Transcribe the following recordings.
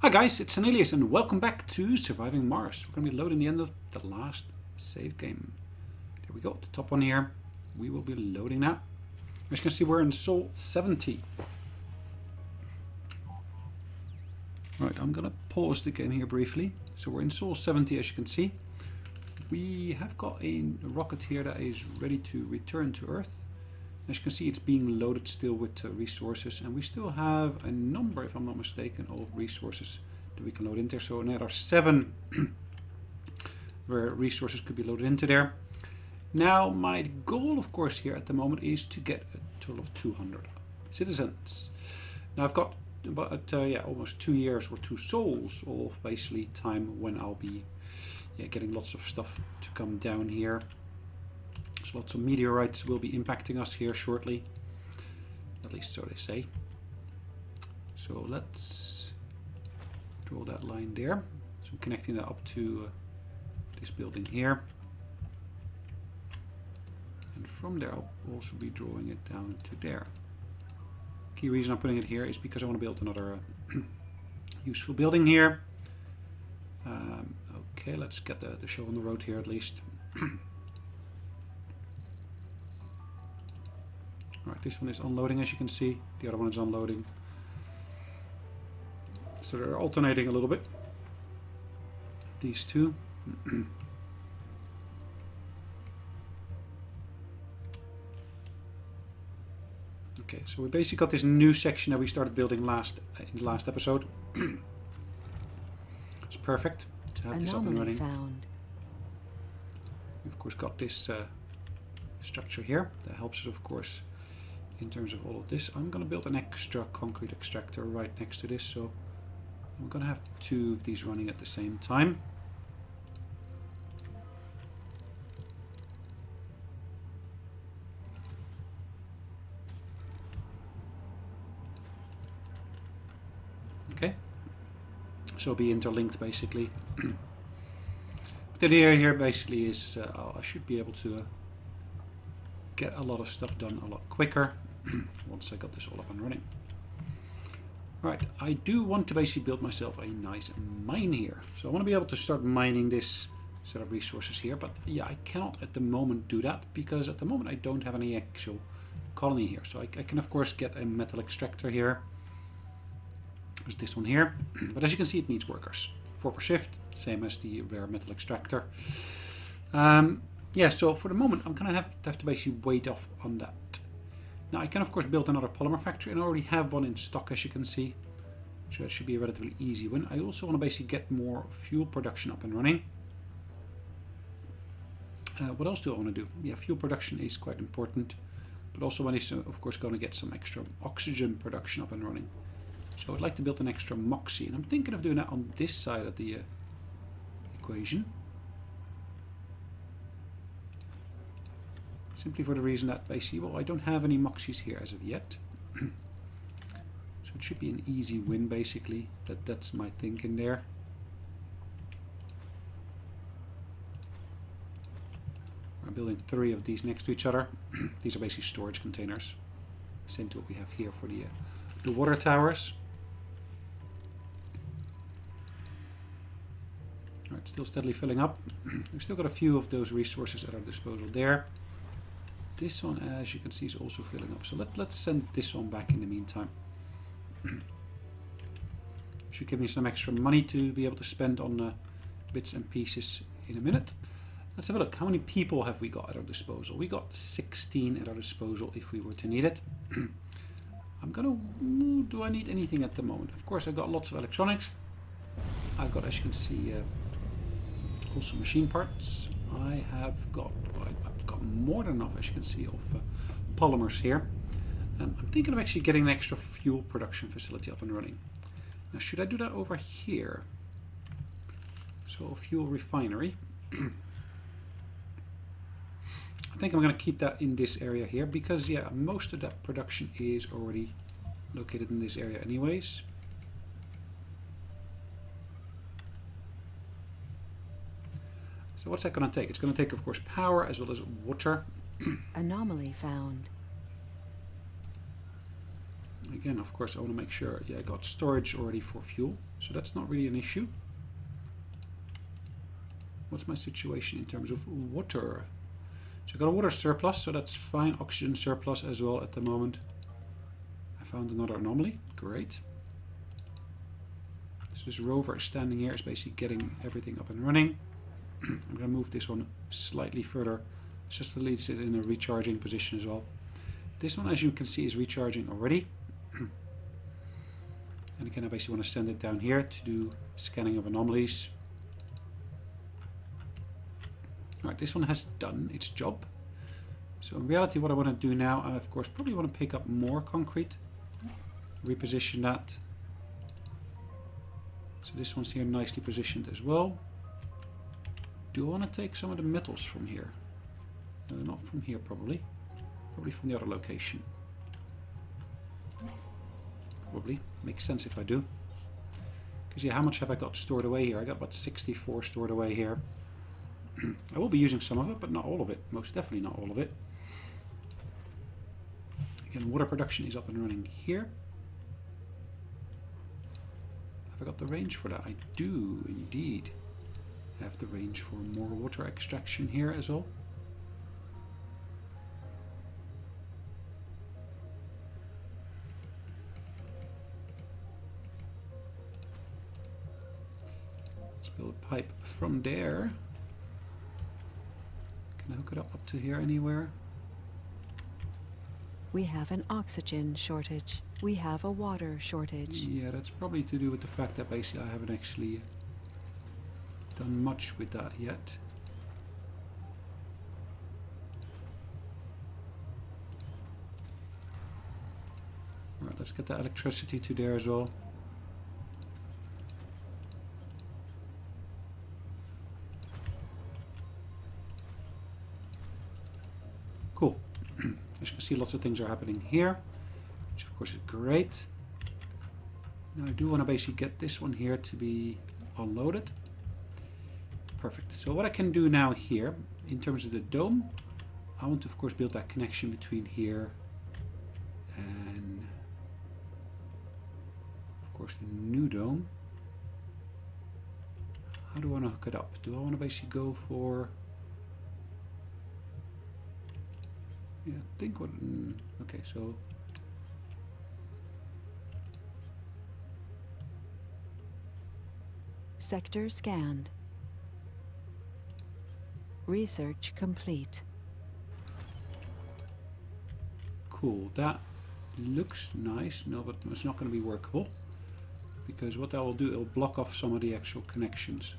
Hi guys, it's Sonelias and welcome back to Surviving Mars. We're going to be loading the end of the last save game. There we go, the top one here. We will be loading that. As you can see, we're in Sol 70. Right, I'm going to pause the game here briefly. So we're in Sol 70, as you can see. We have got a rocket here that is ready to return to Earth. As you can see, it's being loaded still with resources, and we still have a number, if I'm not mistaken, of resources that we can load into there. So now there are 7 where resources could be loaded into there. Now my goal, of course, here at the moment is to get a total of 200 citizens. Now I've got about almost 2 years or 2 sols of basically time when I'll be getting lots of stuff to come down here. So lots of meteorites will be impacting us here shortly, at least so they say. So let's draw that line there. So I'm connecting that up to this building here, and from there I'll also be drawing it down to there. Key reason I'm putting it here is because I want to build another useful building here. Okay, let's get the show on the road here at least. Right, this one is unloading, as you can see. The other one is unloading. So they're alternating a little bit. These two. Okay, so we basically got this new section that we started building in the last episode. It's perfect to have this up and running. We've of course got this structure here that helps us, of course, in terms of all of this. I'm going to build an extra concrete extractor right next to this, so I'm going to have 2 of these running at the same time. Okay, so it'll be interlinked basically. But the idea here basically is I should be able to get a lot of stuff done a lot quicker once I got this all up and running. Right, I do want to basically build myself a nice mine here. So I want to be able to start mining this set of resources here, but yeah, I cannot at the moment do that because at the moment I don't have any actual colony here. So I can of course get a metal extractor here. There's this one here, but as you can see, it needs workers. 4 per shift, same as the rare metal extractor. Yeah, so for the moment I'm going to have to basically wait off on that. Now I can of course build another polymer factory, and I already have one in stock, as you can see. So that should be a relatively easy win. I also want to basically get more fuel production up and running. What else do I want to do? Yeah, fuel production is quite important, but also I need of course going to get some extra oxygen production up and running. So I'd like to build an extra moxie, and I'm thinking of doing that on this side of the equation. Simply for the reason that basically, well, I don't have any moxies here as of yet. So it should be an easy win basically. That's my thinking there. I'm building 3 of these next to each other. These are basically storage containers. Same to what we have here for the water towers. Alright, still steadily filling up. We've still got a few of those resources at our disposal there. This one, as you can see, is also filling up. So let's send this one back in the meantime. Should give me some extra money to be able to spend on bits and pieces in a minute. Let's have a look. How many people have we got at our disposal? We got 16 at our disposal if we were to need it. I'm gonna... Do I need anything at the moment? Of course, I've got lots of electronics. I've got, as you can see, also machine parts. I've got more than enough, as you can see, of polymers here. I'm thinking of actually getting an extra fuel production facility up and running. Now, should I do that over here? So, a fuel refinery. I think I'm going to keep that in this area here because, yeah, most of that production is already located in this area anyways. So what's that going to take? It's going to take, of course, power as well as water. Anomaly found. Again, of course, I want to make sure, yeah, I got storage already for fuel, so that's not really an issue. What's my situation in terms of water? So I got a water surplus, so that's fine. Oxygen surplus as well at the moment. I found another anomaly. Great. So this rover is standing here, is basically getting everything up and running. I'm going to move this one slightly further, just to leave it in a recharging position as well. This one, as you can see, is recharging already. And again, I basically want to send it down here to do scanning of anomalies. Alright, this one has done its job. So in reality, what I want to do now, I of course probably want to pick up more concrete, reposition that. So this one's here nicely positioned as well. Do I want to take some of the metals from here? Not from here probably. Probably from the other location. Probably. Makes sense if I do. Because yeah, how much have I got stored away here? I got about 64 stored away here. I will be using some of it, but not all of it. Most definitely not all of it. Again, water production is up and running here. Have I got the range for that? I do indeed have the range for more water extraction here as well. Let's build a pipe from there. Can I hook it up to here anywhere? We have an oxygen shortage. We have a water shortage. Yeah, that's probably to do with the fact that basically I haven't actually done much with that yet. Alright, let's get the electricity to there as well. Cool. As you can see, lots of things are happening here, which of course is great. Now I do want to basically get this one here to be unloaded. Perfect. So what I can do now here, in terms of the dome, I want to of course build that connection between here and of course the new dome. How do I want to hook it up? Do I want to basically go for... Yeah, I think what... okay, so... Sector scanned. Research complete. Cool, that looks nice. No, but it's not going to be workable. Because what that will do, it will block off some of the actual connections.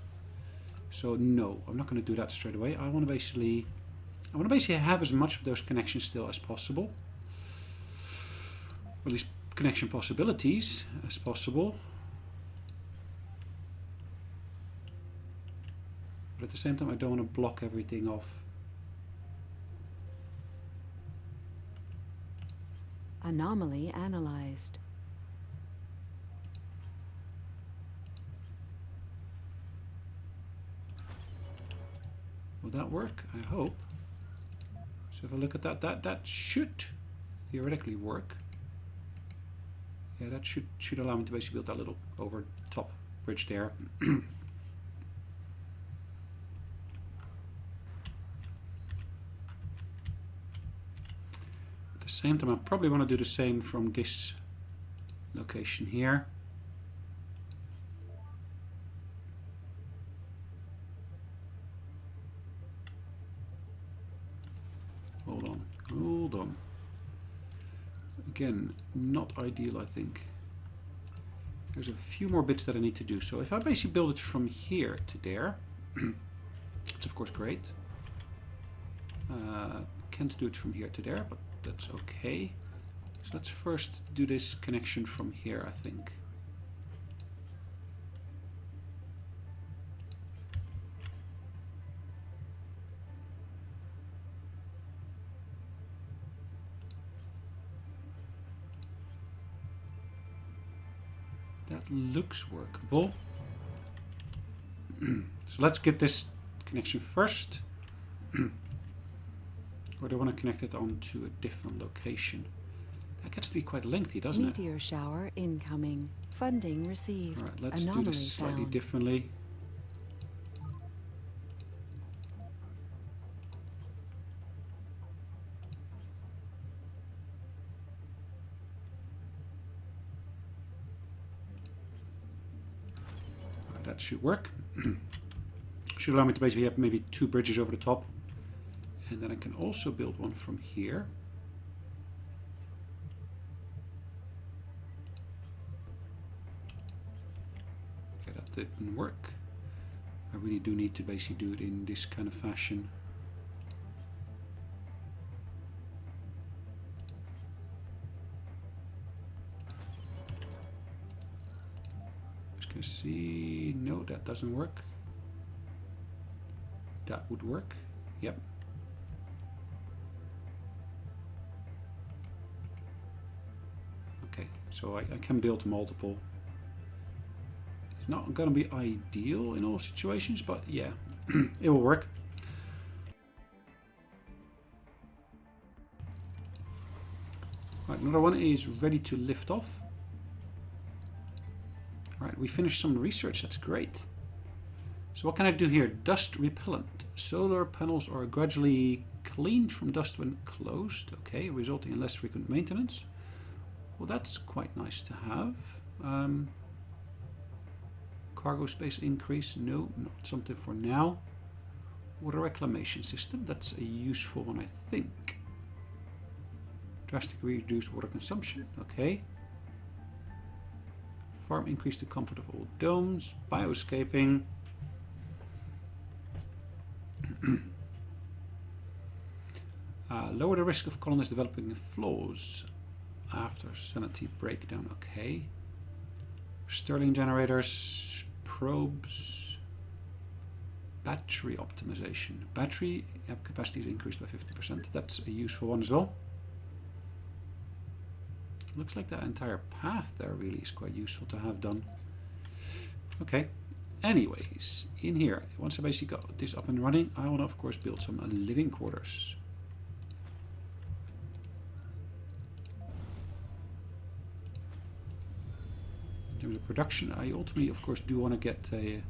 So no, I'm not going to do that straight away. I want to basically have as much of those connections still as possible. Or at least connection possibilities as possible. But at the same time, I don't want to block everything off. Anomaly analyzed. Will that work? I hope. So if I look at that should theoretically work. Yeah, that should allow me to basically build that little over top bridge there. At the same time, I probably want to do the same from this location here. Hold on. Again, not ideal, I think. There's a few more bits that I need to do. So if I basically build it from here to there, it's of course great. Can't do it from here to there, but that's okay. So let's first do this connection from here, I think. That looks workable. So let's get this connection first. Or do I want to connect it onto a different location? That gets to be quite lengthy, doesn't it? Meteor shower incoming. Funding received. Alright, let's do Anomaly this slightly found. differently. Alright, that should work. Should allow me to basically have maybe 2 bridges over the top. And then I can also build one from here. Okay, that didn't work. I really do need to basically do it in this kind of fashion. Just gonna see. No, that doesn't work. That would work. Yep. Okay, so I can build multiple. It's not going to be ideal in all situations, but yeah, it will work. Right, another one is ready to lift off. Alright, we finished some research, that's great. So what can I do here? Dust repellent. Solar panels are gradually cleaned from dust when closed. Okay, resulting in less frequent maintenance. Well, that's quite nice to have. Cargo space increase. No, not something for now. Water reclamation system. That's a useful one, I think. Drastically reduce water consumption. Okay. Farm increase the comfort of all domes. Bioscaping. Lower the risk of colonists developing flaws after sanity breakdown. Okay. Stirling generators, probes, battery optimization. Battery capacity is increased by 50%. That's a useful one as well. Looks like that entire path there really is quite useful to have done. Okay. Anyways, in here, once I basically got this up and running, I want to of course build some living quarters. In terms of production, I ultimately of course do want to get a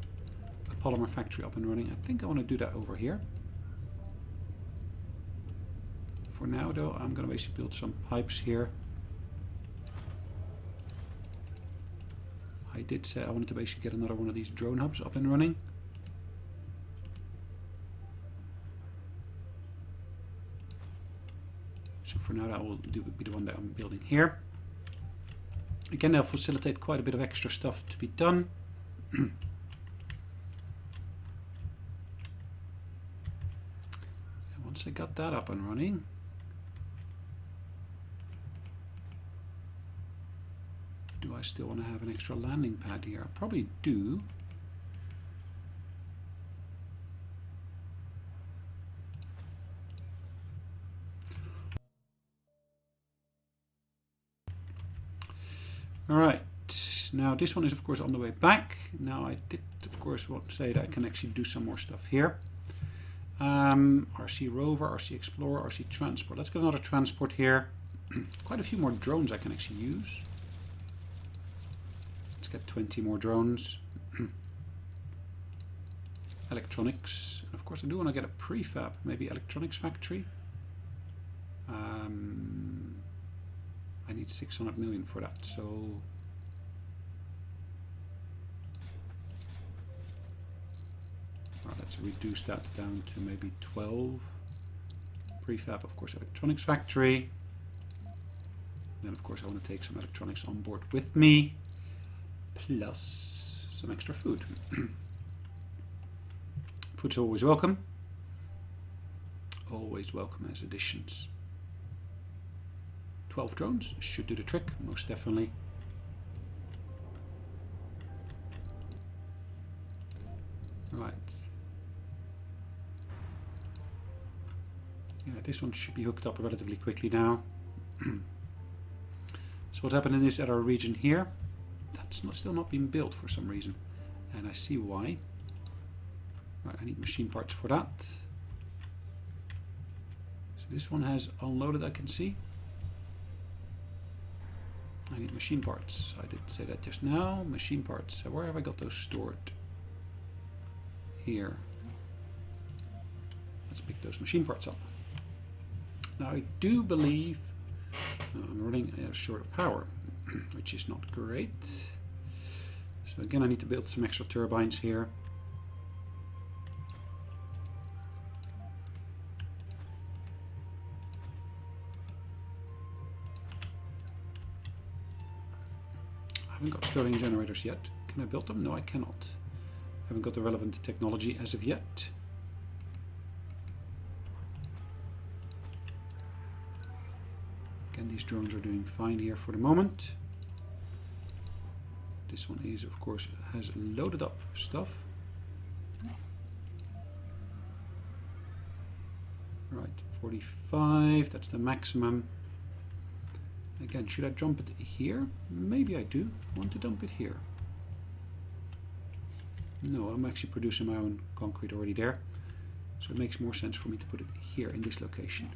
polymer factory up and running. I think I want to do that over here. For now though, I'm going to basically build some pipes here. I did say I wanted to basically get another one of these drone hubs up and running. So for now that will be the one that I'm building here. Again, they'll facilitate quite a bit of extra stuff to be done. And once I got that up and running, do I still want to have an extra landing pad here? I probably do. Alright, now this one is of course on the way back. Now I did of course want to say that I can actually do some more stuff here. RC Rover, RC Explorer, RC Transport. Let's get another transport here. Quite a few more drones I can actually use. Let's get 20 more drones. Electronics. And of course I do want to get a prefab, maybe electronics factory. I need 600 million for that, so let's reduce that down to maybe 12. Prefab, of course, electronics factory. Then of course I want to take some electronics on board with me, plus some extra food. Food's always welcome. Always welcome as additions. 12 drones should do the trick, most definitely. Right. Yeah, this one should be hooked up relatively quickly now. So what happened is at our region here, that's still not been built for some reason, and I see why. Right, I need machine parts for that. So this one has unloaded, I can see. I need machine parts. I did say that just now. Machine parts. Where have I got those stored? Here. Let's pick those machine parts up. Now I do believe I'm running short of power, which is not great. So again, I need to build some extra turbines here. I haven't got Stirling generators yet. Can I build them? No, I cannot. Haven't got the relevant technology as of yet. Again, these drones are doing fine here for the moment. This one is, of course, has loaded up stuff. Right, 45, that's the maximum. Again, should I dump it here? Maybe I do want to dump it here. No, I'm actually producing my own concrete already there. So it makes more sense for me to put it here in this location.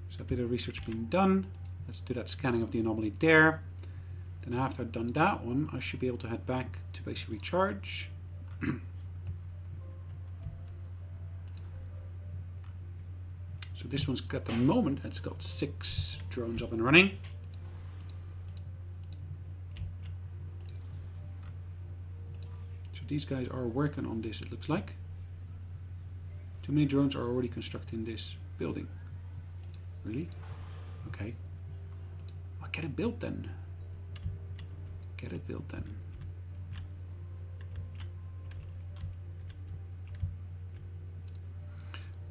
So a bit of research being done. Let's do that scanning of the anomaly there. Then after I've done that one, I should be able to head back to basically recharge. So this one's at the moment, it's got 6 drones up and running. So these guys are working on this, it looks like. Too many drones are already constructing this building. Really? Okay. Well, get it built then. Get it built then.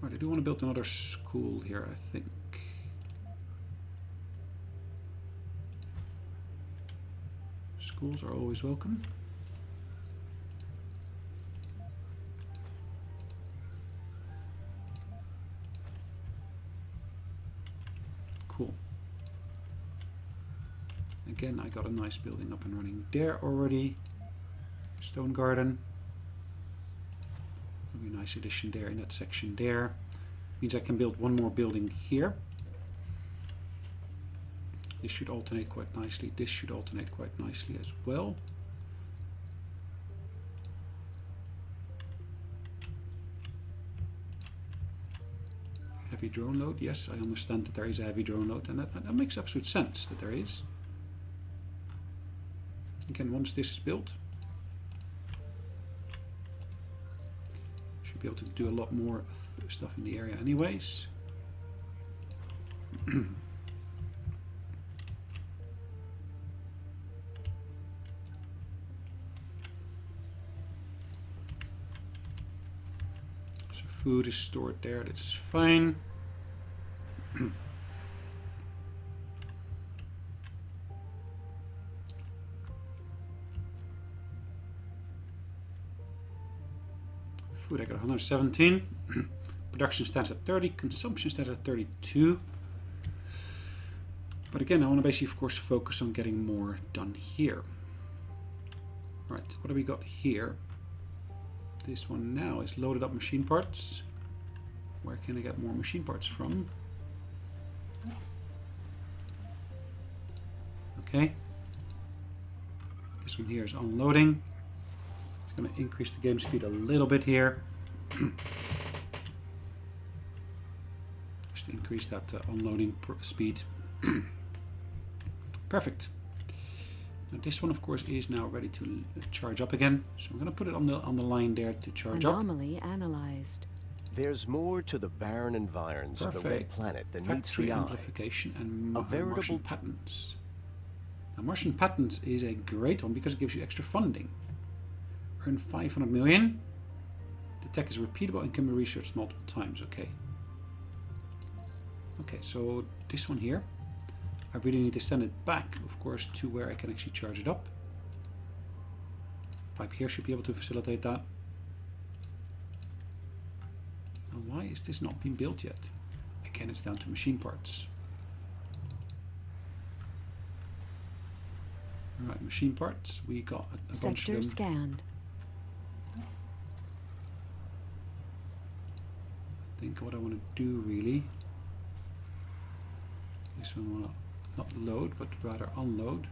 Right, I do want to build another school here, I think. Schools are always welcome. Cool. Again, I got a nice building up and running there already. Stone garden. Be a nice addition there in that section there. Means I can build one more building here. This should alternate quite nicely. This should alternate quite nicely as well. Heavy drone load. Yes, I understand that there is a heavy drone load, and that makes absolute sense that there is. Again, once this is built, be able to do a lot more stuff in the area anyways. So food is stored there, that is fine. Food, I got 117. Production stands at 30. Consumption stands at 32. But again, I want to basically, of course, focus on getting more done here. Right, what do we got here? This one now is loaded up machine parts. Where can I get more machine parts from? Okay. This one here is unloading. It's going to increase the game speed a little bit here. Just increase that unloading speed. Perfect. Now this one, of course, is now ready to charge up again. So I'm going to put it on the line there to charge up. Anomaly analyzed. There's more to the barren environs of the red planet than meets the eye. Amplification and A veritable Martian patents. Now Martian patents is a great one because it gives you extra funding. Earn 500 million. The tech is repeatable and can be researched multiple times. Okay. Okay, so this one here, I really need to send it back, of course, to where I can actually charge it up. Pipe here should be able to facilitate that. Now, why is this not being built yet? Again, it's down to machine parts. Alright, machine parts. We got a bunch of Sector them. scanned. I think what I want to do really This one will not load, but rather unload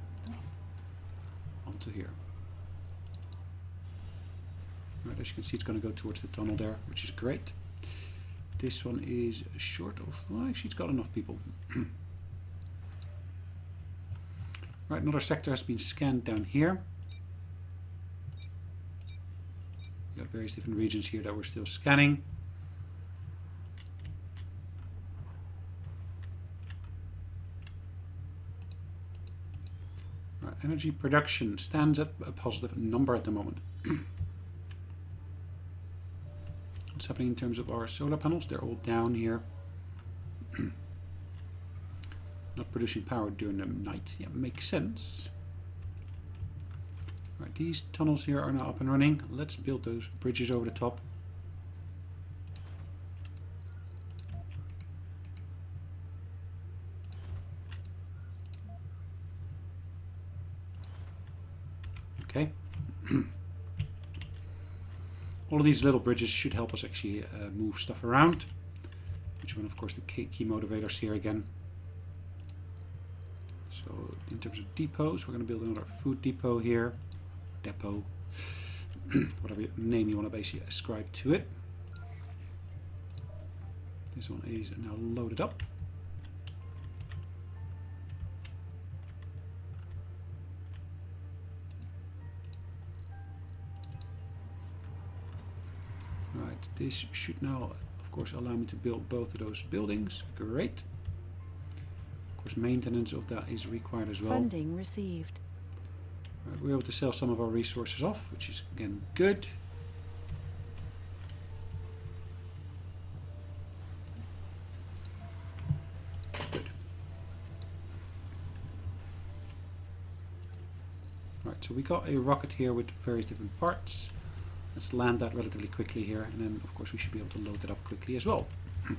onto here. Right, as you can see, it's going to go towards the tunnel there, which is great. This one is short of, well, actually it's got enough people. Right, another sector has been scanned down here. We've got various different regions here that we're still scanning. Right, energy production stands at a positive number at the moment. What's happening in terms of our solar panels? They're all down here. Not producing power during the night. Yeah, makes sense. Right, these tunnels here are now up and running. Let's build those bridges over the top. Okay. All of these little bridges should help us actually move stuff around. Which one, of course, the key motivators here again. So in terms of depots, we're going to build another food depot here. Depot. Whatever name you want to basically ascribe to it. This one is now loaded up. Right, this should now, of course, allow me to build both of those buildings. Great. Of course, maintenance of that is required as well. Funding received. Right, we're able to sell some of our resources off, which is again good. Good. Right, so we got a rocket here with various different parts. Let's land that relatively quickly here, and then of course we should be able to load it up quickly as well. So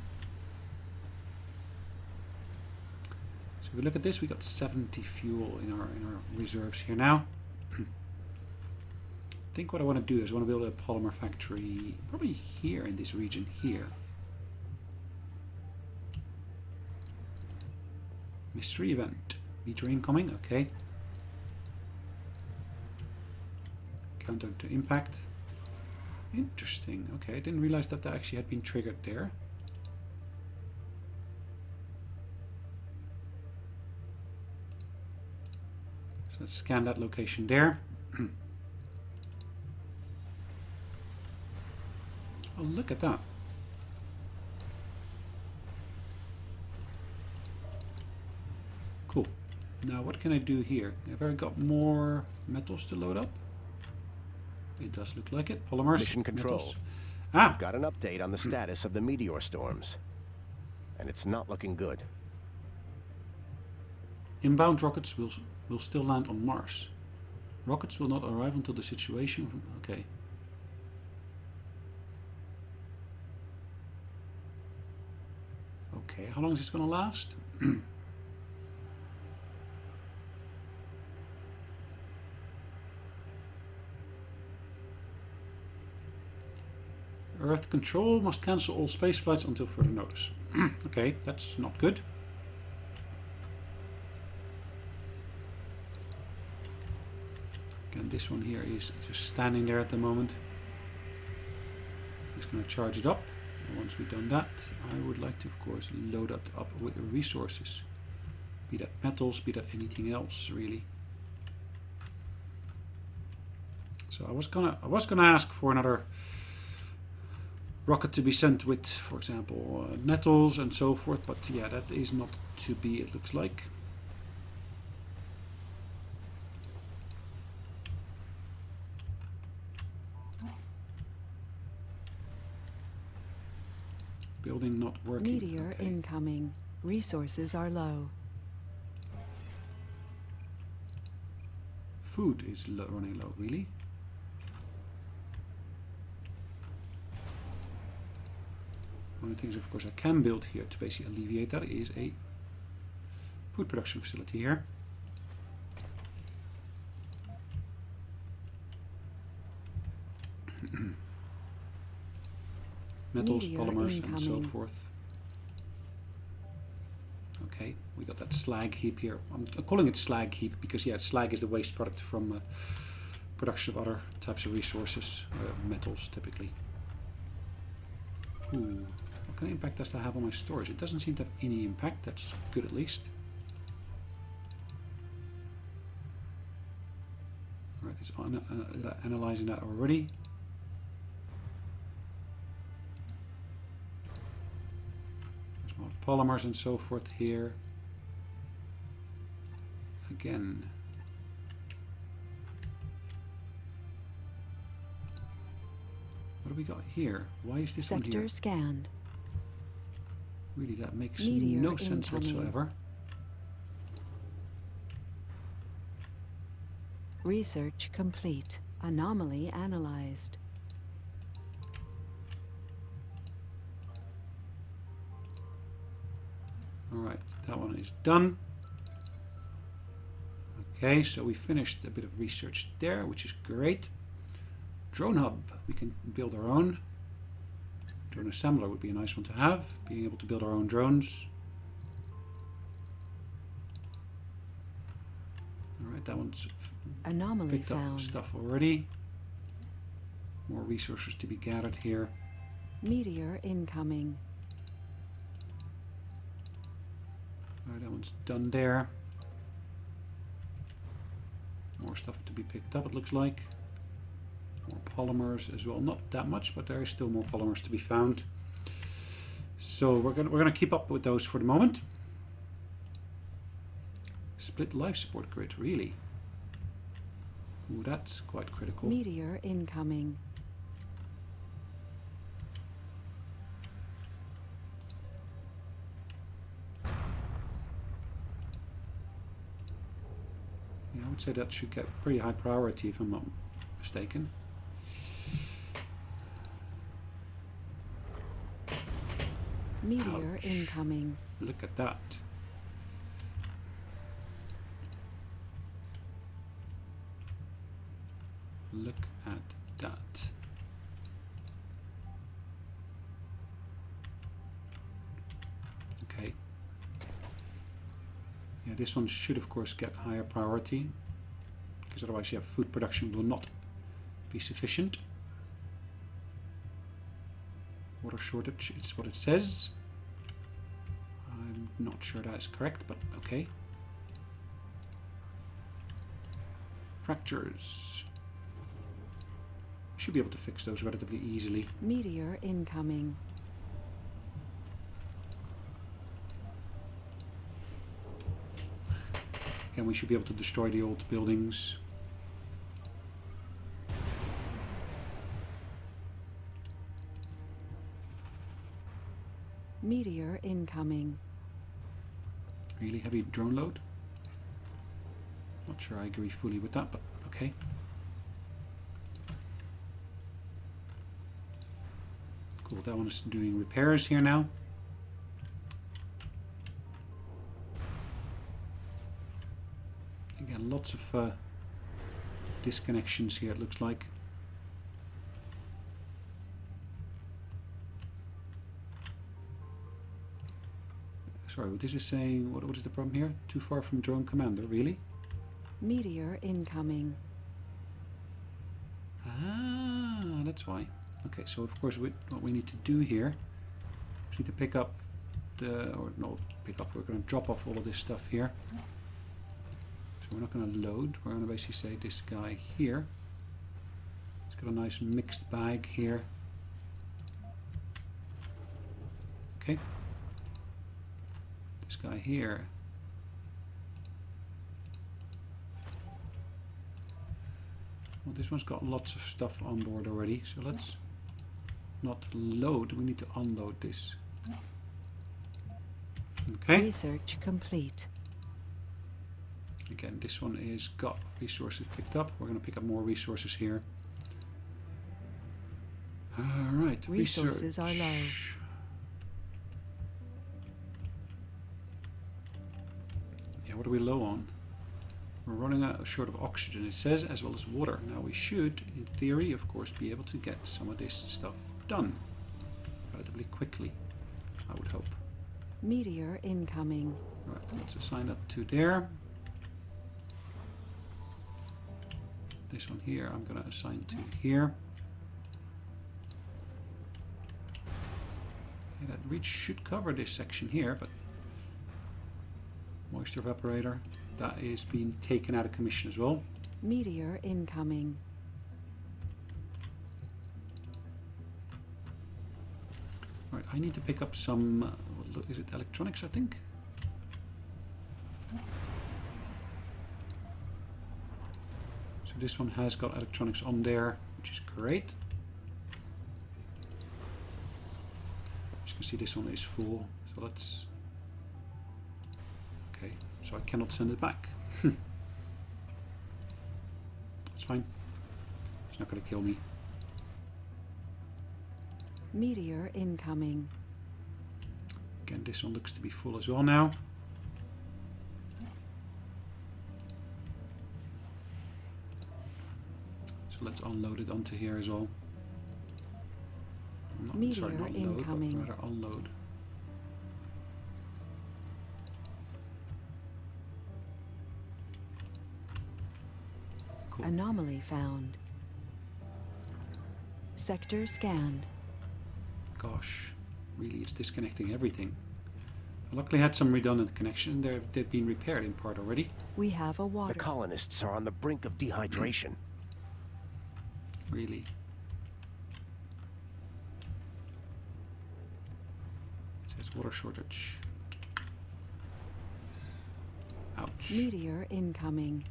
if we look at this, we got 70 fuel in our reserves here now. I think what I want to do is I want to build a polymer factory probably here in this region here. Mystery event. Meteor incoming, okay. Countdown to impact. Interesting. Okay, I didn't realize that that actually had been triggered there. So let's scan that location there. Oh, look at that. Cool. Now what can I do here? Have I got more metals to load up? It does look like it. Polymers. Mission control. Metals. I've got an update on the status of the meteor storms. And it's not looking good. Inbound rockets will still land on Mars. Rockets will not arrive until the situation... Okay. Okay, how long is this going to last? Earth control must cancel all space flights until further notice. Okay, that's not good. Again, this one here is just standing there at the moment. Just going to charge it up. And once we've done that, I would like to, of course, load it up with resources. Be that metals, be that anything else, really. So I was gonna ask for another rocket to be sent with, for example, metals and so forth, but yeah, that is not to be, it looks like. Building not working. Meteor Okay. incoming. Resources are low. Food is running low, really? One of the things, of course, I can build here to basically alleviate that is a food production facility here. Metals, Meteor polymers, and so incoming. forth. Okay, we got that that slag heap here. I'm calling it slag heap because, yeah, slag is the waste product from production of other types of resources, metals typically. Ooh, what kind of impact does that have on my storage? It doesn't seem to have any impact. That's good at least. Right, it's analyzing that already. There's more polymers and so forth here. Again. What do we got here? Why is this one here? Sector scanned. Really, that makes Meteor no sense incoming. whatsoever. Research complete. Anomaly analyzed. Alright, that one is done. Okay, so we finished a bit of research there, which is great. Drone hub, we can build our own. Drone assembler would be a nice one to have, being able to build our own drones. Alright, that one's Anomaly picked up found. stuff already. More resources to be gathered here. Meteor incoming. Alright, that one's done there. More stuff to be picked up, it looks like. More polymers as well. Not that much, but there is still more polymers to be found. So we're gonna keep up with those for the moment. Split life support grid, really? Ooh, that's quite critical. Meteor incoming. Yeah, I would say that should get pretty high priority if I'm not mistaken. Meteor Ouch. incoming. Look at that. Look at that. Okay. Yeah, this one should of course get higher priority, because otherwise, yeah, food production will not be sufficient. Water shortage is what it says. I'm not sure that is correct, but okay. Fractures. Should be able to fix those relatively easily. Meteor incoming. Again, we should be able to destroy the old buildings. Meteor incoming. Really heavy drone load. Not sure I agree fully with that, but okay. Cool, that one is doing repairs here now. Again, lots of disconnections here, it looks like. Sorry, what this is saying, what is the problem here? Too far from drone commander, really? Meteor incoming. Ah, that's why. Okay, so of course what we need to do here is we need to pick up the, or no, pick up, we're going to drop off all of this stuff here. So we're not going to load, we're going to basically say this guy here. It's got a nice mixed bag here. Okay. This guy here. Well, this one's got lots of stuff on board already, so let's not load, we need to unload this. Okay. Research complete. Again, this one is got resources picked up. We're going to pick up more resources here. Alright, Resources are low. Yeah, what are we low on? We're running out short of oxygen, it says, as well as water. Now we should, in theory, of course, be able to get some of this stuff done relatively quickly, I would hope. Meteor incoming. Right, let's assign that to there. This one here I'm going to assign to here. Okay, that reach should cover this section here, but moisture evaporator, that is being taken out of commission as well. Meteor incoming. Right, I need to pick up some, what is it, electronics I think? So this one has got electronics on there, which is great. As you can see, this one is full, so let's... Okay, so I cannot send it back. That's fine. It's not going to kill me. Meteor incoming. Again, this one looks to be full as well now. So let's unload it onto here as well. Meteor Sorry, not load, incoming. but rather unload. Cool. Anomaly found. Sector scanned. Gosh, really, it's disconnecting everything. I luckily had some redundant connection. They've been repaired in part already. We have a water. The colonists are on the brink of dehydration. Really. It says water shortage. Ouch. Meteor incoming.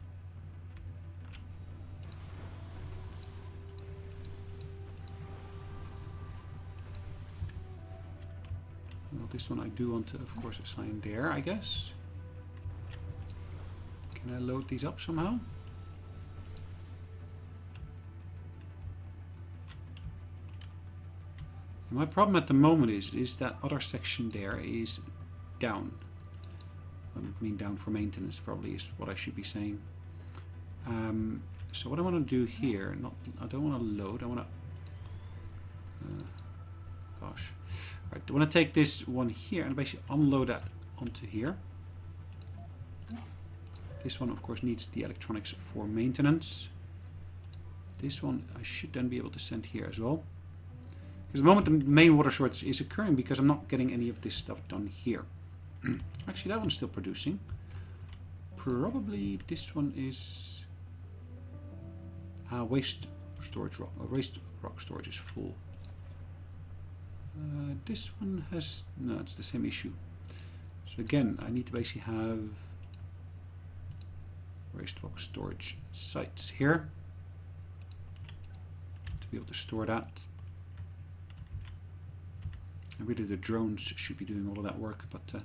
Well, this one I do want to, of course, assign there, I guess. Can I load these up somehow? And my problem at the moment is that other section there is down. I mean down for maintenance probably is what I should be saying. So what I want to do here, I don't want to load, I want to... gosh. Right, I want to take this one here and basically unload that onto here. This one, of course, needs the electronics for maintenance. This one I should then be able to send here as well. Because at the moment the main water shortage is occurring because I'm not getting any of this stuff done here. Actually, that one's still producing. Probably this one is waste storage rock. Waste rock storage is full. This one has... no, it's the same issue. So again, I need to basically have waste rock storage sites here to be able to store that. And really the drones should be doing all of that work, but yeah,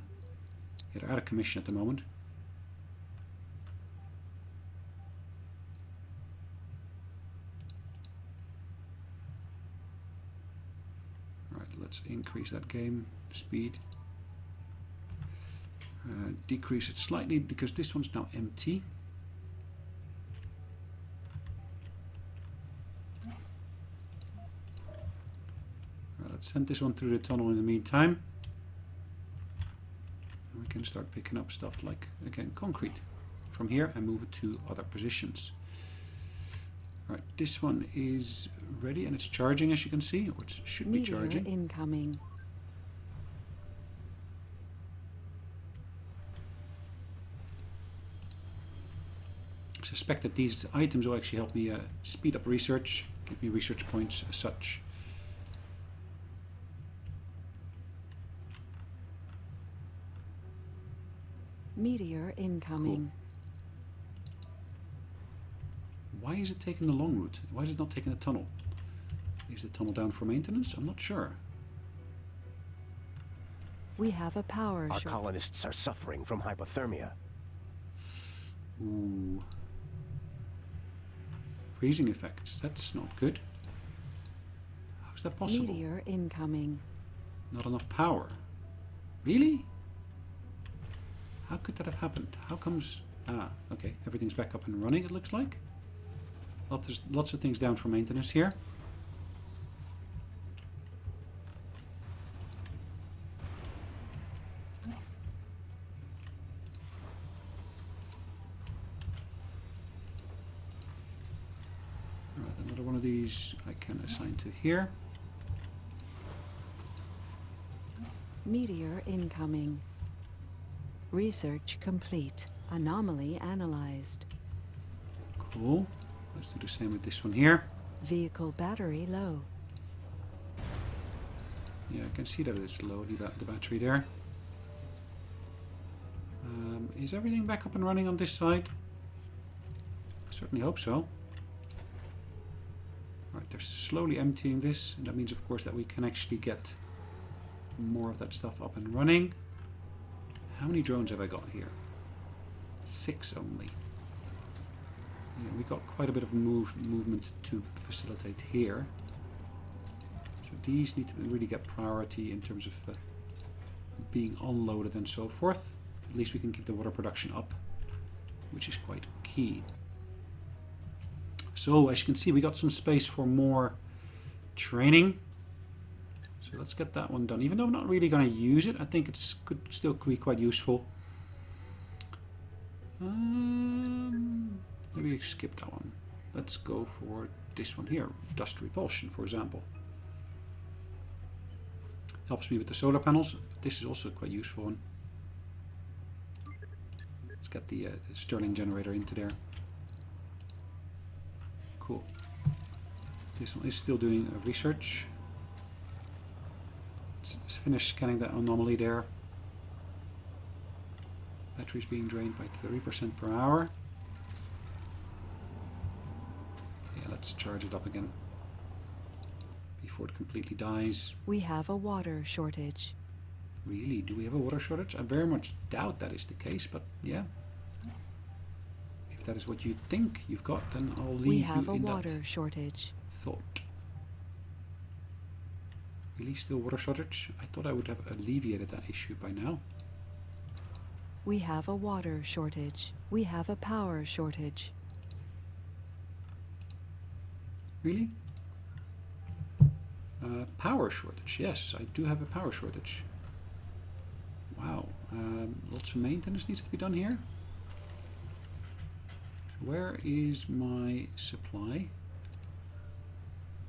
they're out of commission at the moment. Let's increase that game speed. Decrease it slightly because this one's now empty. Let's send this one through the tunnel in the meantime. And we can start picking up stuff like, again, concrete from here and move it to other positions. Right, this one is ready and it's charging, as you can see, or it should be charging. Meteor incoming. I suspect that these items will actually help me speed up research, give me research points as such. Meteor incoming. Cool. Why is it taking the long route? Why is it not taking a tunnel? Is the tunnel down for maintenance? I'm not sure. We have a power Our shortage. colonists are suffering from hypothermia. Ooh. Freezing effects. That's not good. How's that possible? Meteor incoming. Not enough power. Really? How could that have happened? How comes... Ah, okay. Everything's back up and running, it looks like. There's lots of things down for maintenance here. Right, another one of these I can assign to here. Meteor incoming. Research complete. Anomaly analyzed. Cool. Let's do the same with this one here. Vehicle battery low. Yeah, I can see that it's low, the battery there. Is everything back up and running on this side? I certainly hope so. Right, they're slowly emptying this, and that means of course that we can actually get more of that stuff up and running. How many drones have I got here? 6 only. Yeah, we got quite a bit of movement to facilitate here. So these need to really get priority in terms of being unloaded and so forth. At least we can keep the water production up, which is quite key. So as you can see, we got some space for more training. So let's get that one done. Even though I'm not really going to use it, I think it's still could be quite useful. Maybe skip that one. Let's go for this one here, dust repulsion, for example. Helps me with the solar panels. This is also quite useful one. Let's get the Stirling generator into there. Cool. This one is still doing research. Let's finish scanning that anomaly there. Batteries being drained by 30% per hour. Yeah, let's charge it up again before it completely dies. We have a water shortage. Really? Do we have a water shortage? I very much doubt that is the case, but yeah. If that is what you think you've got, then I'll leave We you have a in water that shortage. thought. Really still water shortage? I thought I would have alleviated that issue by now. We have a water shortage. We have a power shortage. Really? Power shortage. Yes, I do have a power shortage. Wow. Lots of maintenance needs to be done here. Where is my supply?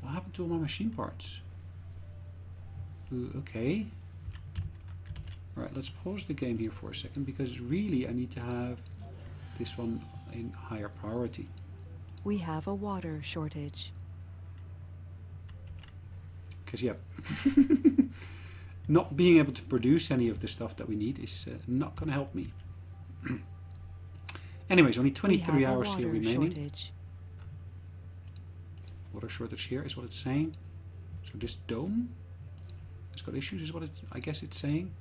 What happened to all my machine parts? Okay. Alright, let's pause the game here for a second, because really I need to have this one in higher priority. We have a water shortage. Because yeah, not being able to produce any of the stuff that we need is not going to help me. Anyways, only 23 hours here remaining. Shortage. Water shortage here is what it's saying. So this dome has got issues is what it's, I guess it's saying.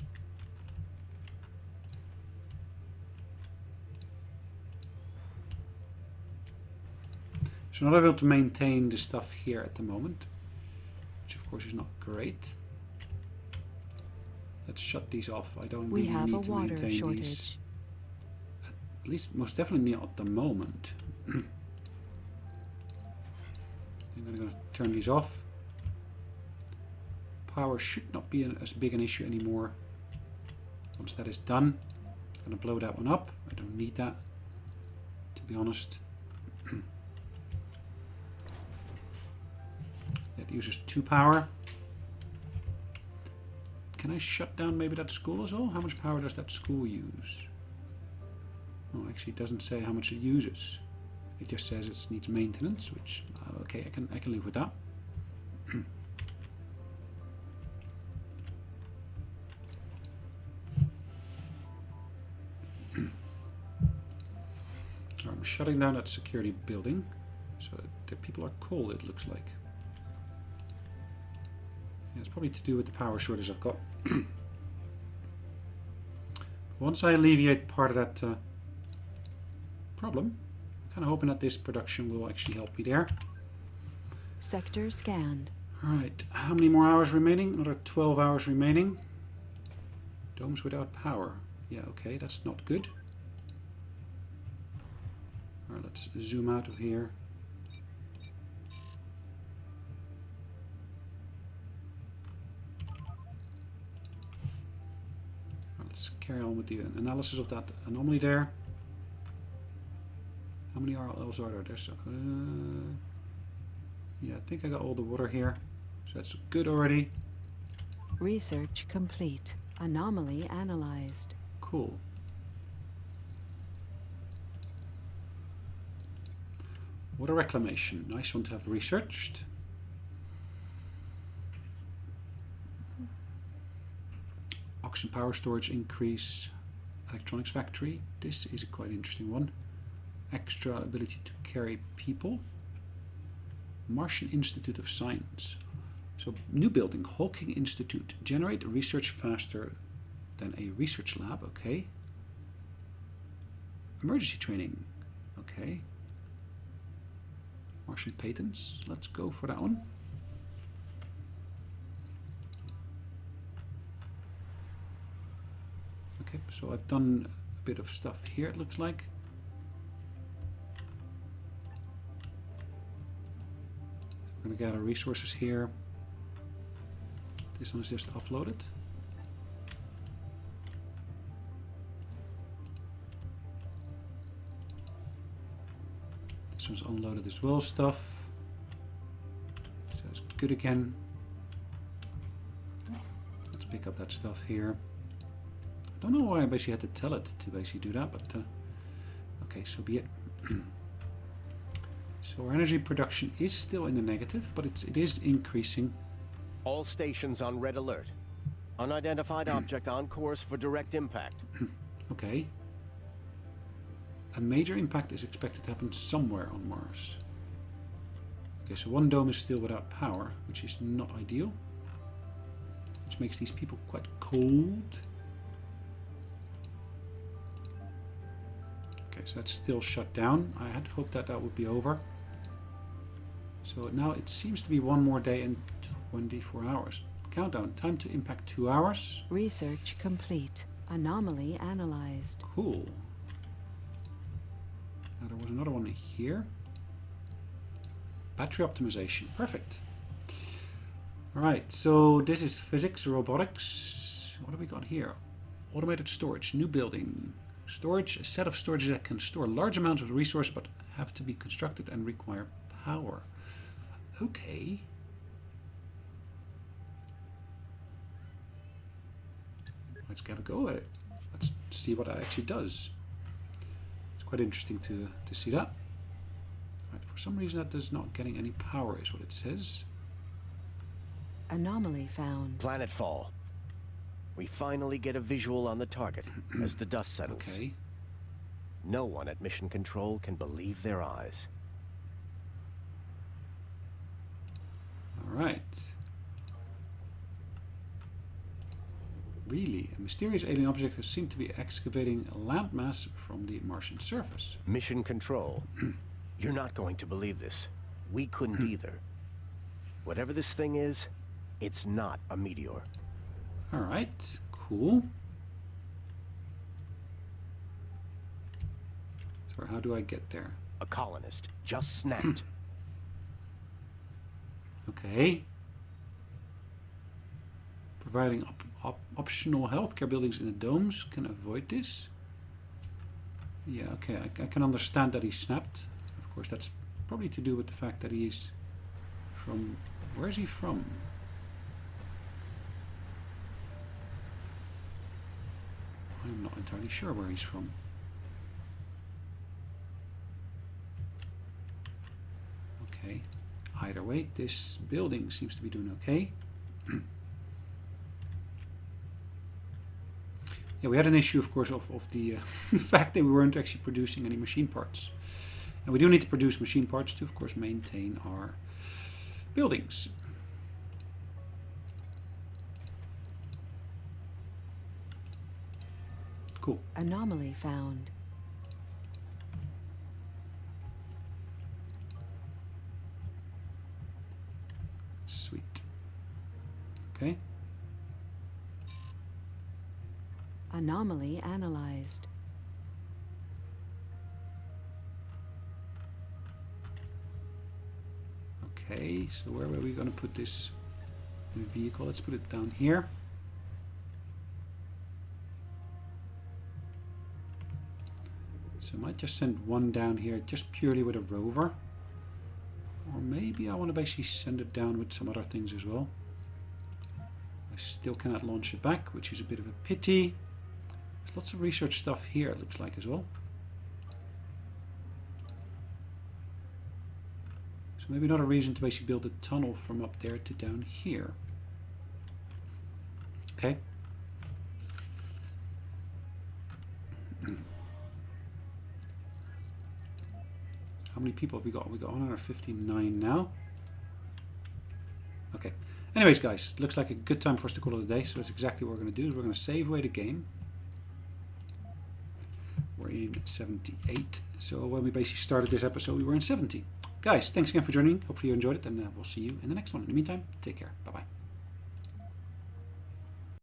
So not able to maintain the stuff here at the moment, which of course is not great. Let's shut these off. I don't really need to maintain these. At least, most definitely not at the moment. I'm going to turn these off. Power should not be as big an issue anymore. Once that is done, I'm going to blow that one up. I don't need that, to be honest. It uses 2 power. Can I shut down maybe that school as well? How much power does that school use? Oh, actually it doesn't say how much it uses. It just says it needs maintenance, which okay, I can live with that. I'm shutting down that security building, so the people are cold, it looks like. Yeah, it's probably to do with the power shortage I've got. Once I alleviate part of that problem, I'm kind of hoping that this production will actually help me there. Sector scanned. Alright, how many more hours remaining? Another 12 hours remaining. Domes without power. Yeah, okay, that's not good. Alright, let's zoom out of here. Let's carry on with the analysis of that anomaly there. How many RLs are there? There's Yeah, I think I got all the water here. So that's good already. Research complete. Anomaly analyzed. Cool. Water reclamation. Nice one to have researched. Oxygen power storage increase. Electronics factory. This is a quite interesting one. Extra ability to carry people. Martian Institute of Science. So new building, Hawking Institute. Generate research faster than a research lab. Okay. Emergency training. Okay. Martian patents. Let's go for that one. Okay, so I've done a bit of stuff here, it looks like. I'm going to gather resources here. This one is just offloaded. This one's unloaded as well, stuff. So it's good again. Let's pick up that stuff here. I don't know why I basically had to tell it to basically do that, but okay, so be it. So our energy production is still in the negative, but it is increasing. All stations on red alert. Unidentified object on course for direct impact. Okay. A major impact is expected to happen somewhere on Mars. Okay, so one dome is still without power, which is not ideal. Which makes these people quite cold. Okay, so that's still shut down. I had hoped that that would be over. So now it seems to be one more day and 24 hours. Countdown, time to impact 2 hours. Research complete. Anomaly analyzed. Cool. Now there was another one here. Battery optimization, perfect. Alright, so this is physics, robotics. What have we got here? Automated storage, new building. Storage, a set of storages that can store large amounts of the resource but have to be constructed and require power. Okay. Let's have a go at it. Let's see what it actually does. It's quite interesting to see that. Right, for some reason that is not getting any power is what it says. Anomaly found. Planetfall. We finally get a visual on the target as the dust settles. Okay. No one at Mission Control can believe their eyes. Alright. Really, a mysterious alien object has seemed to be excavating a landmass from the Martian surface. Mission Control. You're not going to believe this. We couldn't either. Whatever this thing is, it's not a meteor. Alright, cool. So how do I get there? A colonist just snapped. Okay. Providing optional healthcare buildings in the domes can avoid this. Yeah, okay, I can understand that he snapped. Of course, that's probably to do with the fact that he's from... Where is he from? I'm not entirely sure where he's from. Okay. Either way, this building seems to be doing okay. Yeah, we had an issue, of course, of the fact that we weren't actually producing any machine parts. And we do need to produce machine parts to, of course, maintain our buildings. Cool. Anomaly found. Sweet. Okay. Anomaly analyzed. Okay, so where were we going to put this vehicle? Let's put it down here. So I might just send one down here just purely with a rover. Or maybe I want to basically send it down with some other things as well. I still cannot launch it back, which is a bit of a pity. There's lots of research stuff here, it looks like, as well. So maybe another reason to basically build a tunnel from up there to down here. Okay. How many people have we got? We got 159 now. Okay. Anyways, guys, looks like a good time for us to call it a day. So that's exactly what we're going to do. Is we're going to save away the game. We're in 78. So when we basically started this episode, we were in 70. Guys, thanks again for joining. Hopefully you enjoyed it, and we'll see you in the next one. In the meantime, take care. Bye-bye.